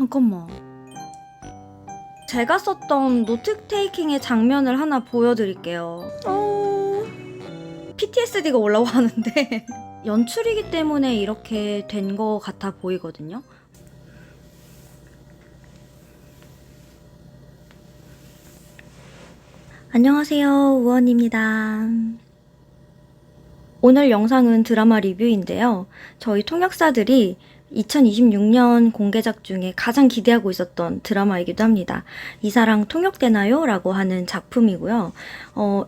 잠깐만. 제가 썼던 노트 테이킹의 장면을 하나 보여드릴게요. PTSD가 올라고 하는데 연출이기 때문에 이렇게 된 거 같아 보이거든요. 안녕하세요, 우원입니다. 오늘 영상은 드라마 리뷰인데요. 저희 통역사들이 2026년 공개작 중에 가장 기대하고 있었던 드라마이기도 합니다. 이사랑 통역되나요? 라고 하는 작품이고요.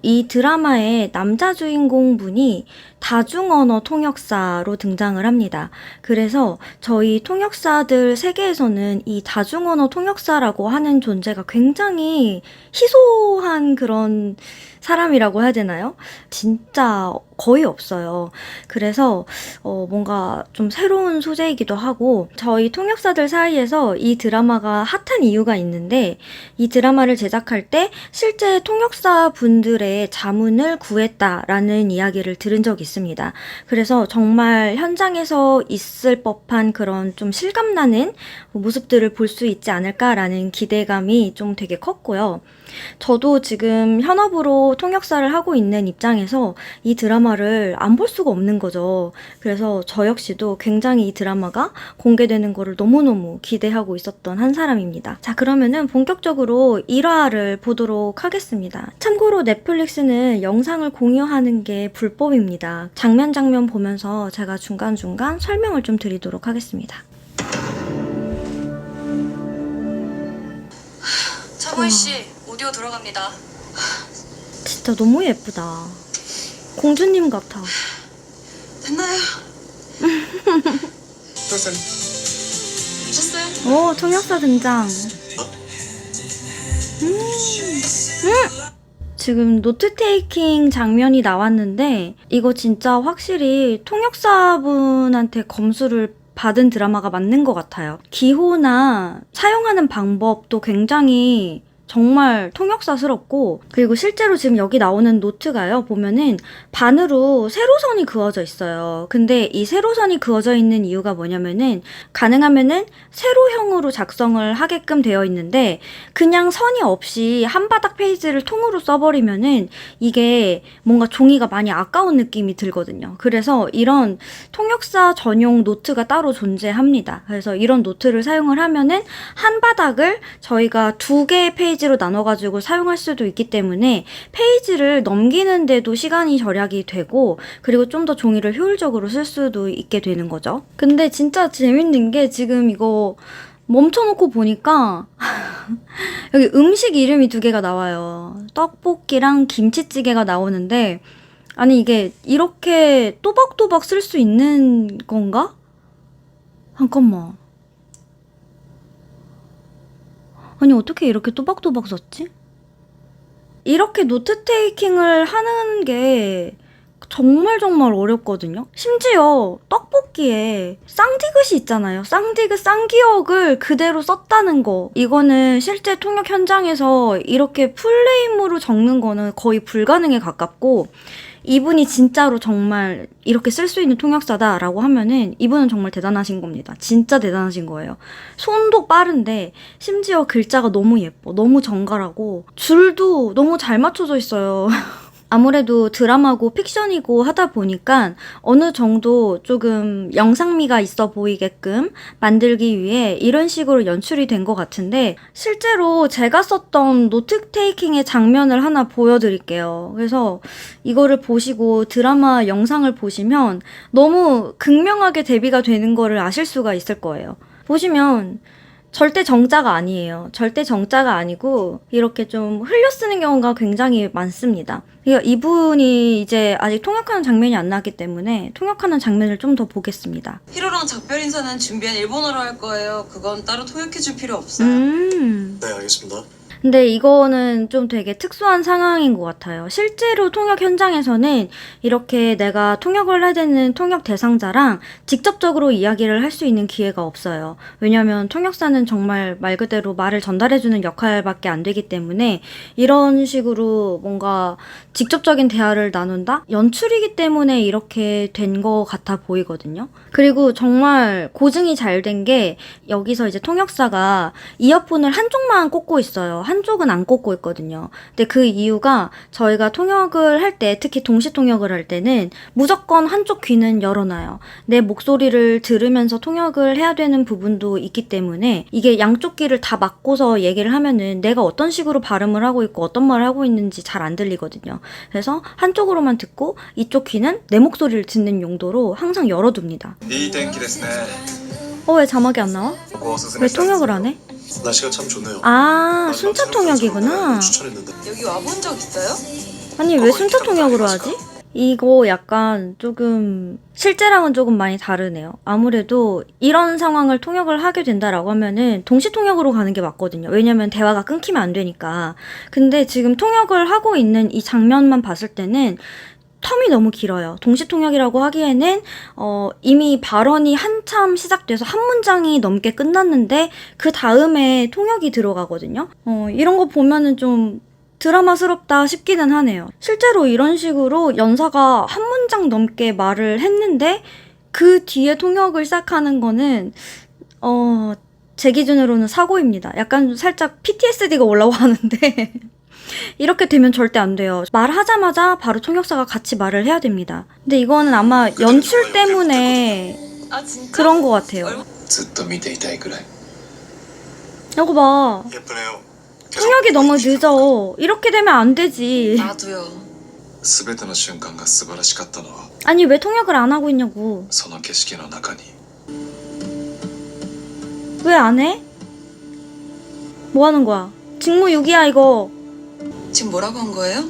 이 드라마의 남자 주인공 분이 다중언어 통역사로 등장을 합니다. 그래서 저희 통역사들 세계에서는 이 다중언어 통역사라고 하는 존재가 굉장히 희소한 그런 사람이라고 해야 되나요? 진짜 거의 없어요. 그래서 뭔가 좀 새로운 소재이기도 하고 저희 통역사들 사이에서 이 드라마가 핫한 이유가 있는데 이 드라마를 제작할 때 실제 통역사 분들의 자문을 구했다라는 이야기를 들은 적이 있습니다. 그래서 정말 현장에서 있을 법한 그런 좀 실감나는 모습들을 볼 수 있지 않을까라는 기대감이 좀 되게 컸고요. 저도 지금 현업으로 통역사를 하고 있는 입장에서 이 드라마를 안 볼 수가 없는 거죠. 그래서 저 역시도 굉장히 이 드라마가 공개되는 거를 너무너무 기대하고 있었던 한 사람입니다. 자, 그러면은 본격적으로 1화를 보도록 하겠습니다. 참고로 넷플릭스는 영상을 공유하는 게 불법입니다. 장면 장면 보면서 제가 중간중간 설명을 좀 드리도록 하겠습니다. 차고희 씨, 오디오 들어갑니다. 진짜 너무 예쁘다. 공주님 같아. 됐나요? 됐어요. 오셨어요? 오, 통역사 등장. 지금 노트 테이킹 장면이 나왔는데 이거 진짜 확실히 통역사분한테 검수를 받은 드라마가 맞는 것 같아요. 기호나 사용하는 방법도 굉장히 정말 통역사스럽고, 그리고 실제로 지금 여기 나오는 노트가요, 보면은 반으로 세로선이 그어져 있어요. 근데 이 세로선이 그어져 있는 이유가 뭐냐면은 가능하면은 세로형으로 작성을 하게끔 되어 있는데 그냥 선이 없이 한 바닥 페이지를 통으로 써버리면은 이게 뭔가 종이가 많이 아까운 느낌이 들거든요. 그래서 이런 통역사 전용 노트가 따로 존재합니다. 그래서 이런 노트를 사용을 하면은 한 바닥을 저희가 두 개의 페이지로 나눠가지고 사용할 수도 있기 때문에 페이지를 넘기는데도 시간이 절약이 되고, 그리고 좀 더 종이를 효율적으로 쓸 수도 있게 되는 거죠. 근데 진짜 재밌는 게 지금 이거 멈춰놓고 보니까 여기 음식 이름이 두 개가 나와요. 떡볶이랑 김치찌개가 나오는데, 아니 이게 이렇게 또박또박 쓸 수 있는 건가? 잠깐만. 아니 어떻게 이렇게 또박또박 썼지? 이렇게 노트 테이킹을 하는 게 정말 어렵거든요. 심지어 떡볶이에 쌍디귿이 있잖아요. 쌍디귿, 쌍기역을 그대로 썼다는 거. 이거는 실제 통역 현장에서 이렇게 풀네임으로 적는 거는 거의 불가능에 가깝고, 이분이 진짜로 정말 이렇게 쓸 수 있는 통역사다라고 하면은 이분은 정말 대단하신 겁니다. 진짜 대단하신 거예요. 손도 빠른데 심지어 글자가 너무 예뻐. 너무 정갈하고 줄도 너무 잘 맞춰져 있어요. 아무래도 드라마고 픽션이고 하다 보니까 어느 정도 조금 영상미가 있어 보이게끔 만들기 위해 이런 식으로 연출이 된 것 같은데, 실제로 제가 썼던 노트 테이킹의 장면을 하나 보여드릴게요. 그래서 이거를 보시고 드라마 영상을 보시면 너무 극명하게 대비가 되는 거를 아실 수가 있을 거예요. 보시면 절대 정자가 아니에요. 절대 정자가 아니고 이렇게 좀 흘려 쓰는 경우가 굉장히 많습니다. 그러니까 이분이 이제 아직 통역하는 장면이 안 나왔기 때문에 통역하는 장면을 좀 더 보겠습니다. 히로랑 작별 인사는 준비한 일본어로 할 거예요. 그건 따로 통역해줄 필요 없어요. 네, 알겠습니다. 근데 이거는 좀 되게 특수한 상황인 것 같아요. 실제로 통역 현장에서는 이렇게 내가 통역을 해야 되는 통역 대상자랑 직접적으로 이야기를 할 수 있는 기회가 없어요. 왜냐하면 통역사는 정말 말 그대로 말을 전달해주는 역할밖에 안 되기 때문에 이런 식으로 뭔가 직접적인 대화를 나눈다? 연출이기 때문에 이렇게 된 것 같아 보이거든요. 그리고 정말 고증이 잘 된 게 여기서 이제 통역사가 이어폰을 한쪽만 꽂고 있어요. 한쪽은 안 꽂고 있거든요. 근데 그 이유가 저희가 통역을 할 때, 특히 동시 통역을 할 때는 무조건 한쪽 귀는 열어놔요. 내 목소리를 들으면서 통역을 해야 되는 부분도 있기 때문에 이게 양쪽 귀를 다 막고서 얘기를 하면은 내가 어떤 식으로 발음을 하고 있고 어떤 말을 하고 있는지 잘 안 들리거든요. 그래서 한쪽으로만 듣고 이쪽 귀는 내 목소리를 듣는 용도로 항상 열어둡니다. いい天気ですね。 왜 자막이 안 나와? ここおすす 왜 めしたいです 통역을 안 해? 날씨가 참 좋네요. 아, 순차 통역이구나. 추천했는데. 여기 와본 적 있어요? 아니, 왜 순차 통역으로 하지? 이거 약간 조금 실제랑은 조금 많이 다르네요. 아무래도 이런 상황을 통역을 하게 된다라고 하면은 동시 통역으로 가는 게 맞거든요. 왜냐면 대화가 끊기면 안 되니까. 근데 지금 통역을 하고 있는 이 장면만 봤을 때는 텀이 너무 길어요. 동시 통역이라고 하기에는 이미 발언이 한참 시작돼서 한 문장이 넘게 끝났는데 그 다음에 통역이 들어가거든요. 이런 거 보면은 좀 드라마스럽다 싶기는 하네요. 실제로 이런 식으로 연사가 한 문장 넘게 말을 했는데 그 뒤에 통역을 시작하는 거는 제 기준으로는 사고입니다. 약간 살짝 PTSD가 올라오는데 이렇게 되면 절대 안 돼요. 말하자마자 바로 통역사가 같이 말을 해야 됩니다. 근데 이거는 아마 연출 때문에 아 진짜? 그런 것 같아요. ずっと見ていたいくらい. 이거 봐. 예쁘네요. 통역이 너무 늦어. 이렇게 되면 안 되지. 나도요. 全ての瞬間が素晴らしかったのは 아니 왜 통역을 안 하고 있냐고. その景色の中に 왜 안 해? 뭐 하는 거야? 직무유기야 이거. 지금 뭐라고 한 거예요?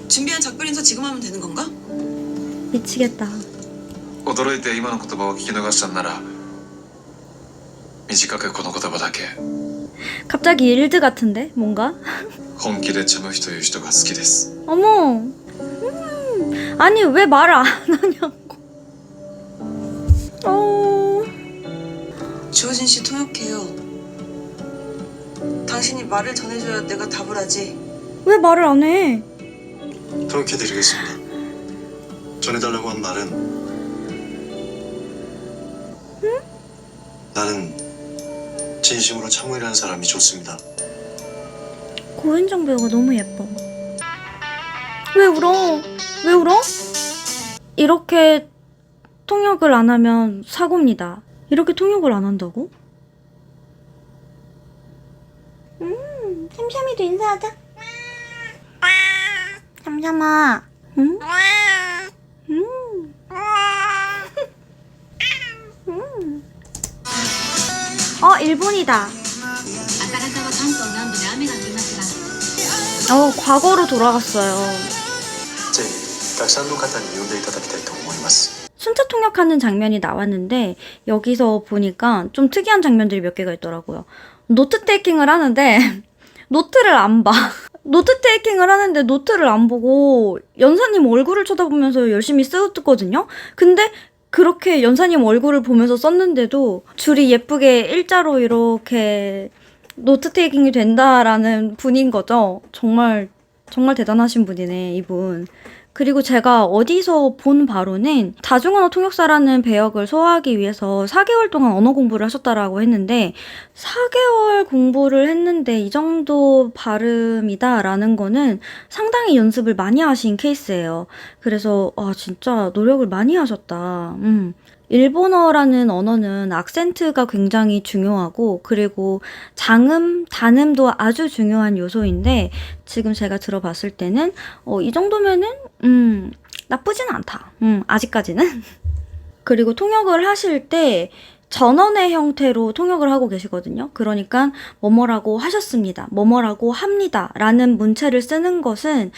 준비한 작별 인사 지금 하면 되는 건가? 미치겠다. 驚いて今の言葉を聞き逃したんなら短くこの言葉だけ 갑자기 일드 같은데 뭔가? 本気でチャムヒという人が好きです 어머. 아니 왜 말을 안 하냐고. 주호진 씨 통역해요. 당신이 말을 전해줘야 내가 답을 하지. 왜 말을 안 해? 통역해드리겠습니다. 전해달라고 한 말은 나는 진심으로 참우이라는 사람이 좋습니다. 고현정 배우가 너무 예뻐. 왜 울어? 왜 울어? 이렇게 통역을 안 하면 사고입니다. 이렇게 통역을 안 한다고? 샘샘이도 인사하자. 샘샘아. 응? 일본이다. あからさは関東南部で雨が降りますが 과거로 돌아갔어요. ぜひたくさんの方に呼んでいただきたいと思います. 순차 통역하는 장면이 나왔는데 여기서 보니까 좀 특이한 장면들이 몇 개가 있더라고요. 노트 테이킹을 하는데 노트를 안 봐. 노트 테이킹을 하는데 노트를 안 보고 연사님 얼굴을 쳐다보면서 열심히 쓰거든요. 근데 그렇게 연사님 얼굴을 보면서 썼는데도 줄이 예쁘게 일자로 이렇게 노트 테이킹이 된다라는 분인 거죠. 정말 대단하신 분이네, 이분. 그리고 제가 어디서 본 바로는 다중언어 통역사라는 배역을 소화하기 위해서 4개월 동안 언어 공부를 하셨다라고 했는데 4개월 공부를 했는데 이 정도 발음이다라는 거는 상당히 연습을 많이 하신 케이스예요. 그래서 진짜 노력을 많이 하셨다. 일본어라는 언어는 악센트가 굉장히 중요하고 그리고 장음, 단음도 아주 중요한 요소인데 지금 제가 들어봤을 때는 이 정도면은 나쁘진 않다. 아직까지는. 그리고 통역을 하실 때 전원의 형태로 통역을 하고 계시거든요. 그러니까 뭐뭐라고 하셨습니다. 뭐뭐라고 합니다. 라는 문체를 쓰는 것은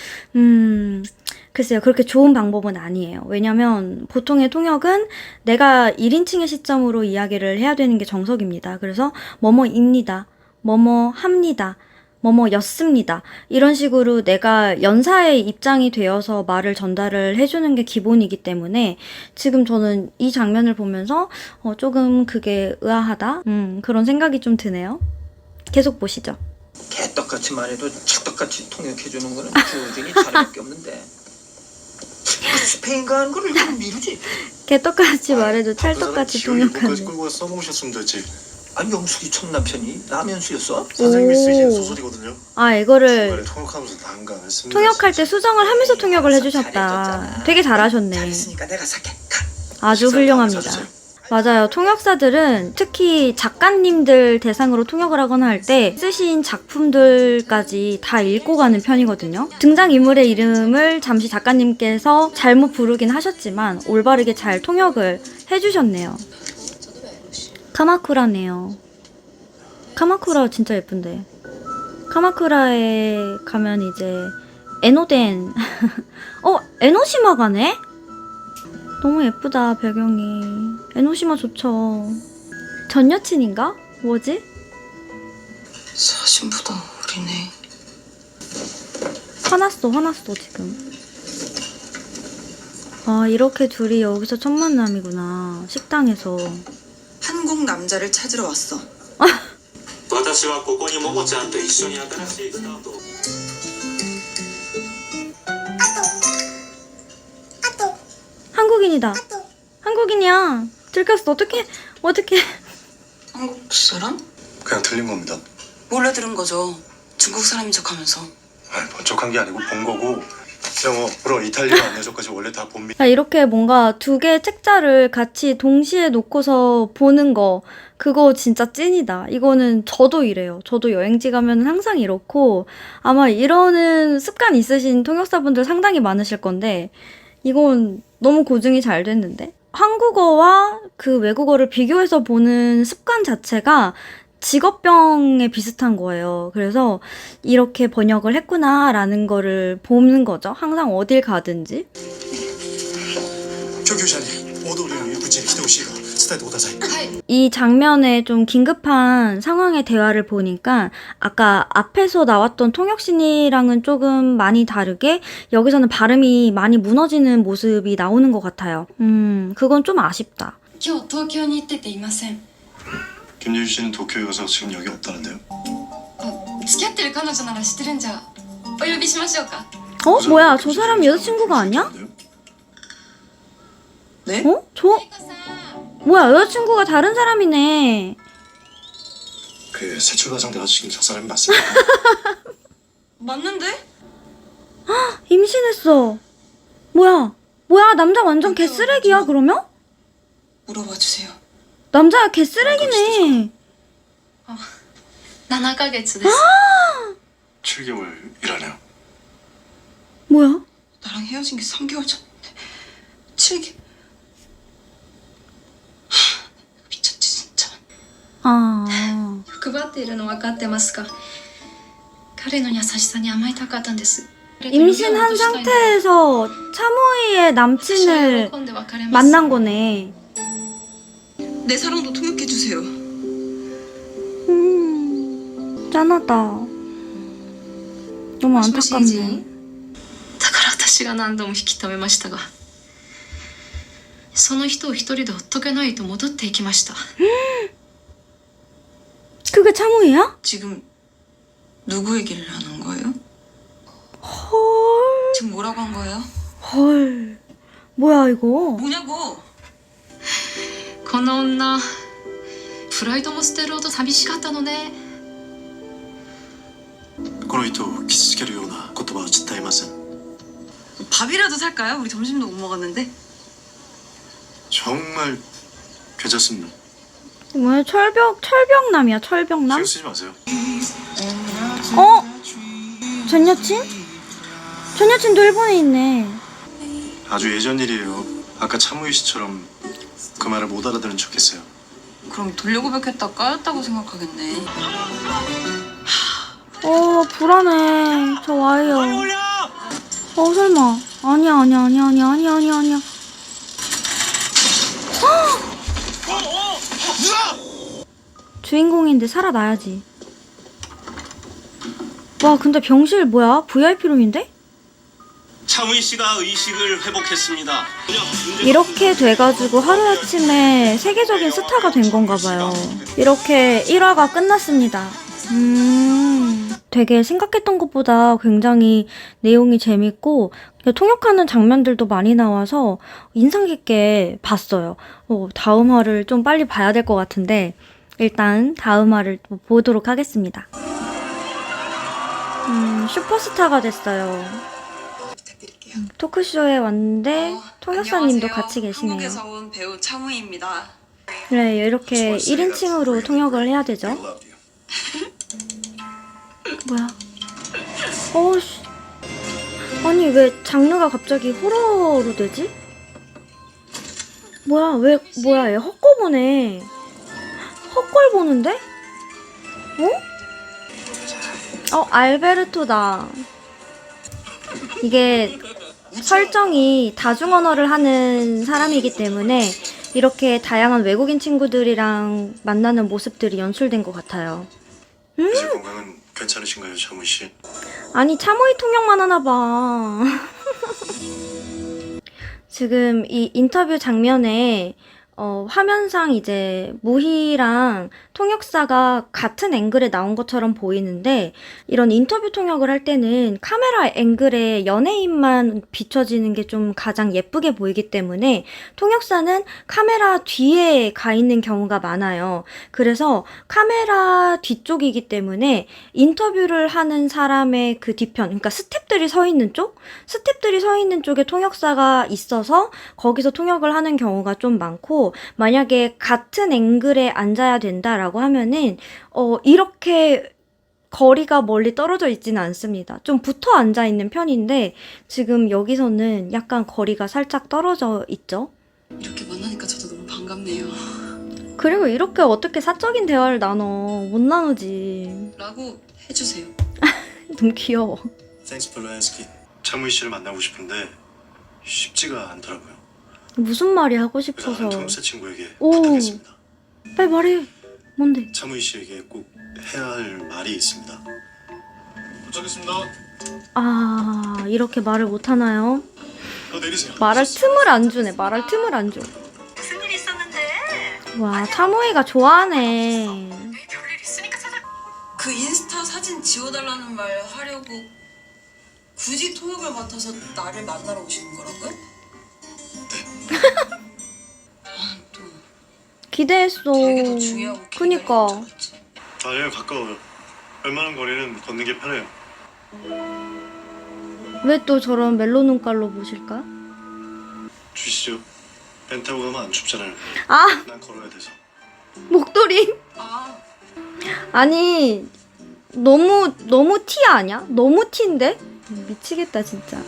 글쎄요. 그렇게 좋은 방법은 아니에요. 왜냐면 보통의 통역은 내가 1인칭의 시점으로 이야기를 해야 되는 게 정석입니다. 그래서 뭐뭐입니다. 뭐뭐 합니다. 뭐뭐였습니다. 이런 식으로 내가 연사의 입장이 되어서 말을 전달을 해주는 게 기본이기 때문에 지금 저는 이 장면을 보면서 조금 그게 의아하다? 그런 생각이 좀 드네요. 계속 보시죠. 개떡같이 말해도 찰떡같이 통역해주는 거는 주어진이 자네밖에 없는데 스페인가 하는 걸 일부러 미루지. 개떡같이 말해도 찰떡같이 일본까지 통역하는. 끌고 가서 써먹으셨으면 됐지. 아니 영숙이 첫 남편이 라면수였어? 사장님이 쓰신 오. 소설이거든요. 아, 이거를 중간에 통역하면서 난가 했습니다. 통역할 때 수정을 하면서 통역을 해주셨다. 잘해줬잖아. 되게 잘하셨네. 잘했으니까 내가 살게. 가. 아주 훌륭합니다. 찾으세요. 맞아요. 통역사들은 특히 작가님들 대상으로 통역을 하거나 할 때 쓰신 작품들까지 다 읽고 가는 편이거든요. 등장인물의 이름을 잠시 작가님께서 잘못 부르긴 하셨지만 올바르게 잘 통역을 해주셨네요. 카마쿠라네요. 카마쿠라 진짜 예쁜데. 카마쿠라에 가면 이제 에노덴 에노시마 가네? 너무 예쁘다 배경이. 에노시마 좋죠. 전 여친인가? 뭐지? 사진보다 어리네. 화났어 지금. 아, 이렇게 둘이 여기서 첫 만남이구나. 식당에서. 한국 남자를 찾으러 왔어. 私はここにももちゃんと一緒に新しいスタートを 한국인이다. 한국인이야. 들켰어. 어떡해. 한국 사람? 그냥 틀린 겁니다. 몰래 들은 거죠. 중국 사람인 척하면서. 아니, 번쩍한 게 아니고 본 거고 영어, 불어, 이탈리아 안에서까지 원래 다 본미. 자, 이렇게 뭔가 두 개의 책자를 같이 동시에 놓고서 보는 거, 그거 진짜 찐이다. 이거는 저도 이래요. 저도 여행지 가면 항상 이렇고, 아마 이러는 습관 있으신 통역사분들 상당히 많으실 건데, 이건 너무 고증이 잘 됐는데? 한국어와 그 외국어를 비교해서 보는 습관 자체가 직업병에 비슷한 거예요. 그래서 이렇게 번역을 했구나라는 거를 보는 거죠. 항상 어딜 가든지. 救急車に大通りの入り口に来てほしいが伝えてください。 이 장면에 좀 긴급한 상황의 대화를 보니까 아까 앞에서 나왔던 통역신이랑은 조금 많이 다르게 여기서는 발음이 많이 무너지는 모습이 나오는 것 같아요. 그건 좀 아쉽다. 今日東京に行ってていません。 김유희 씨는 도쿄에 가서 지금 여기 없다는데요? 付き合ってる彼女なら知ってるんじゃお呼びしましょうか。 어? 뭐야? 저 사람 여자친구가 아니야? 네? 어? 뭐야? 여자친구가 다른 사람이네. 그 세출 과장대가 지금 저 사람이 맞습니다. 맞는데? 임신했어. 뭐야? 남자 완전 개쓰레기야 그러면? 물어봐 주세요. 남자야 개쓰레기네. 7ヶ月です。 7개월이라네요. 뭐야? 나랑 헤어진 게 3개월 전. 7개. 미쳤지 진짜. 아. 欲張っているの分かってますか。彼の優しさに甘えたかったんです。 임신한 상태에서 차무이의 남친을 喜んで別れます。 만난 거네. 내 사랑도 통역해 주세요. 짠하다. 너무 もしもし 안타깝네. だから私が何度も引き止めましたが、その人を一人でほっとけないと戻っていきました。 그게 차무이야? 지금 누구 얘기를 하는 거예요? 헐. 지금 뭐라고 한 거예요? 헐. 뭐야 이거? 뭐냐고. この女プライドも捨てるほど寂しかったのね。この人を傷つけるような言葉は絶対言いません. 밥이라도 살까요? 우리 점심도 못 먹었는데. 정말 괜찮습니다. 뭐야 철벽남이야 철벽남? 신경 쓰지 마세요. 전 여친? 전 여친도 일본에 있네. 아주 예전 일이에요. 아까 차무희 씨처럼 그 말을 못 알아들은 척했어요. 그럼 돌려고백했다 까였다고 생각하겠네. 불안해. 저 와이어. 설마. 아니야. 주인공인데 살아나야지. 와, 근데 병실 뭐야? VIP룸인데? 차무희 씨가 의식을 회복했습니다. 이렇게 돼가지고 하루아침에 세계적인 스타가 된 건가 봐요. 이렇게 1화가 끝났습니다. 되게 생각했던 것보다 굉장히 내용이 재밌고 통역하는 장면들도 많이 나와서 인상 깊게 봤어요. 다음 화를 좀 빨리 봐야 될 것 같은데 일단 다음 화를 보도록 하겠습니다. 슈퍼스타가 됐어요. 부탁드릴게요. 토크쇼에 왔는데 통역사님도 안녕하세요. 같이 계시네요. 한국에서 온 배우 차무희입니다. 네, 이렇게 1인칭으로 통역을 해야 되죠. 뭐야? 어우씨. 아니, 왜 장르가 갑자기 호러로 되지? 뭐야, 얘 헛거 보네. 헛걸 보는데? 알베르토다. 이게 설정이 다중언어를 하는 사람이기 때문에 이렇게 다양한 외국인 친구들이랑 만나는 모습들이 연출된 것 같아요. 이제 건강은 괜찮으신가요, 차무희 씨? 아니, 차모이 통역만 하나 봐. 지금 이 인터뷰 장면에 화면상 이제 무희랑 통역사가 같은 앵글에 나온 것처럼 보이는데 이런 인터뷰 통역을 할 때는 카메라 앵글에 연예인만 비춰지는 게 좀 가장 예쁘게 보이기 때문에 통역사는 카메라 뒤에 가 있는 경우가 많아요. 그래서 카메라 뒤쪽이기 때문에 인터뷰를 하는 사람의 그 뒤편, 그러니까 스태프들이 서 있는 쪽에 통역사가 있어서 거기서 통역을 하는 경우가 좀 많고 만약에 같은 앵글에 앉아야 된다라고 하면은 이렇게 거리가 멀리 떨어져 있지는 않습니다. 좀 붙어 앉아 있는 편인데 지금 여기서는 약간 거리가 살짝 떨어져 있죠. 이렇게 만나니까 저도 너무 반갑네요. 그리고 이렇게 어떻게 사적인 대화를 나눠? 못 나누지. 라고 해주세요. 너무 귀여워. Thanks for asking. 차무희 씨를 만나고 싶은데 쉽지가 않더라고요. 무슨 말이 하고 그래서 싶어서. 한 통역사 친구에게 오. 부탁했습니다. 빨리 말해. 뭔데? 차무희 씨에게 꼭 해야 할 말이 있습니다. 도착했습니다. 이렇게 말을 못 하나요? 내리세요. 말할 틈을 안 주네. 말할 틈을 안 줘. 무슨 일 있었는데? 와, 차모이가 좋아하네. 별일 있으니까 찾아. 그 인스타 사진 지워달라는 말 하려고 굳이 통역을 맡아서 나를 만나러 오시는 거라고요? 네. 또 기대했어. 되게 더 중요하고 그니까. 아니요, 가까워요. 웬만한 거리는 걷는 게 편해요. 왜 또 저런 멜로 눈깔로 보실까? 주시죠. 벤 타고 가면 안 춥잖아요. 난 걸어야 돼서. 목도리. 아, 아니, 너무 티 아니야? 너무 티인데? 미치겠다, 진짜.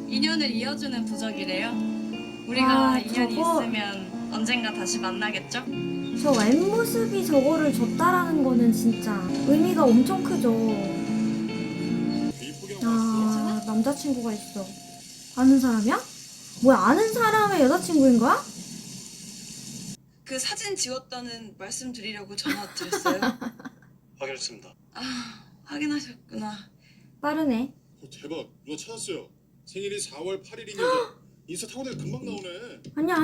인연을 이어주는 부적이래요. 우리가 와, 인연이 저거- 있으면 언젠가 다시 만나겠죠? 저 왼모습이 저거를 줬다라는 거는 진짜 의미가 엄청 크죠. 남자친구가 있어. 아는 사람이야? 뭐야, 아는 사람의 여자친구인 거야? 그 사진 지웠다는 말씀 드리려고 전화 드렸어요. 확인했습니다. 확인하셨구나. 빠르네. 대박, 누가 찾았어요. 생일이 4월 8일인 여자. 인스타 타고 내가 금방 나오네. 아니야.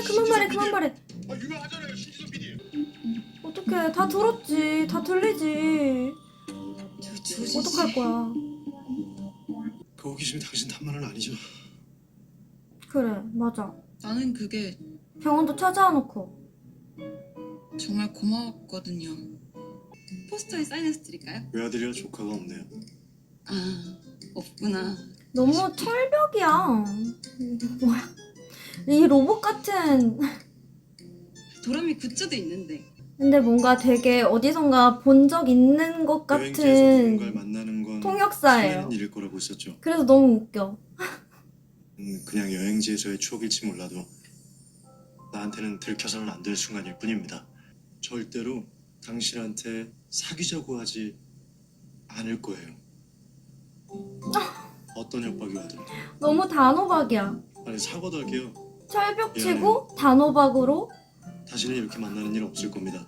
그만 말해. 유명하잖아요, 신지선 PD. 어떡해. 다 들었지. 다 들리지. 주지. 어떡할 거야. 그 호기심이 당신 탓만은 아니죠. 그래, 맞아. 나는 그게 병원도 찾아와 놓고. 정말 고마웠거든요. 포스터에 사인해서 드릴까요? 외아들이라 조카가 없네요. 없구나. 너무 철벽이야. 뭐야. 이 로봇 같은. 도라미 굿즈도 있는데. 근데 뭔가 되게 어디선가 본 적 있는 것 여행지에서 누군가를 같은 만나는 건 통역사예요. 설레는 일일 거라고 했었죠. 그래서 너무 웃겨. 그냥 여행지에서의 추억일지 몰라도 나한테는 들켜서는 안 될 순간일 뿐입니다. 절대로 당신한테 사귀자고 하지 않을 거예요. 어떤 협박이 와도. 너무 단호박이야. 아니, 사과도 할게요. 철벽치고 단호박으로 다시는 이렇게 만나는 일 없을 겁니다.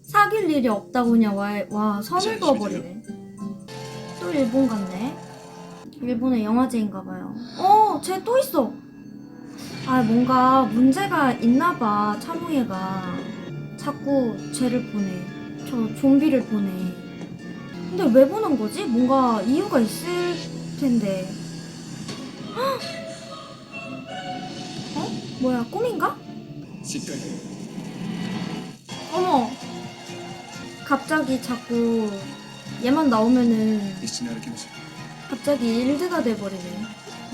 사귈 일이 없다고 그냥 와 선을 이제 그어버리네. 또 일본 갔네. 일본의 영화제인가봐요. 쟤 또 있어. 아, 뭔가 문제가 있나봐. 차무예가 자꾸 쟤를 보내. 저 좀비를 보내. 근데 왜 보는 거지? 뭔가 이유가 있을 텐데. 헉! 뭐야, 꿈인가? 어머, 갑자기 자꾸 얘만 나오면은 갑자기 일드가 돼버리네.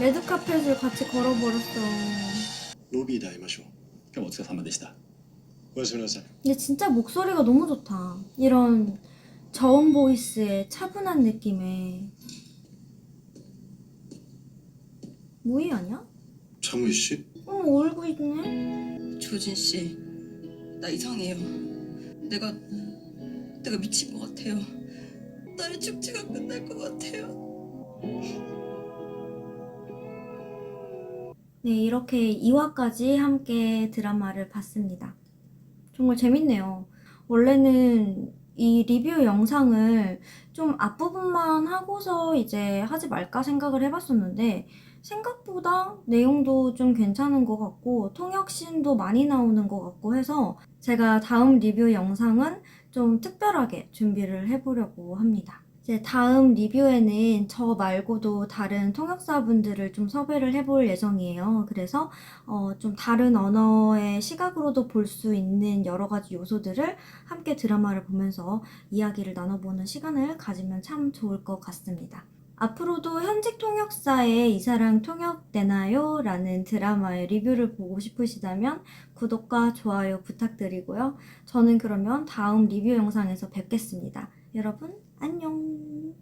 레드카펫을 같이 걸어버렸어. ロビーで会いましょう。今日もお疲れ様でした。おやすみなさい。 근데 진짜 목소리가 너무 좋다. 이런 저음 보이스의 차분한 느낌의 모이 아니야? 차무희 씨? 어머, 울고 있네. 조진 씨, 나 이상해요. 내가 미친 것 같아요. 나의 축제가 끝날 것 같아요. 네, 이렇게 2화까지 함께 드라마를 봤습니다. 정말 재밌네요. 원래는 이 리뷰 영상을 좀 앞부분만 하고서 이제 하지 말까 생각을 해봤었는데 생각보다 내용도 좀 괜찮은 것 같고 통역신도 많이 나오는 것 같고 해서 제가 다음 리뷰 영상은 좀 특별하게 준비를 해보려고 합니다. 이제 다음 리뷰에는 저 말고도 다른 통역사분들을 좀 섭외를 해볼 예정이에요. 그래서 좀 다른 언어의 시각으로도 볼 수 있는 여러 가지 요소들을 함께 드라마를 보면서 이야기를 나눠보는 시간을 가지면 참 좋을 것 같습니다. 앞으로도 현직 통역사의 이사랑 통역되나요? 라는 드라마의 리뷰를 보고 싶으시다면 구독과 좋아요 부탁드리고요. 저는 그러면 다음 리뷰 영상에서 뵙겠습니다. 여러분 안녕.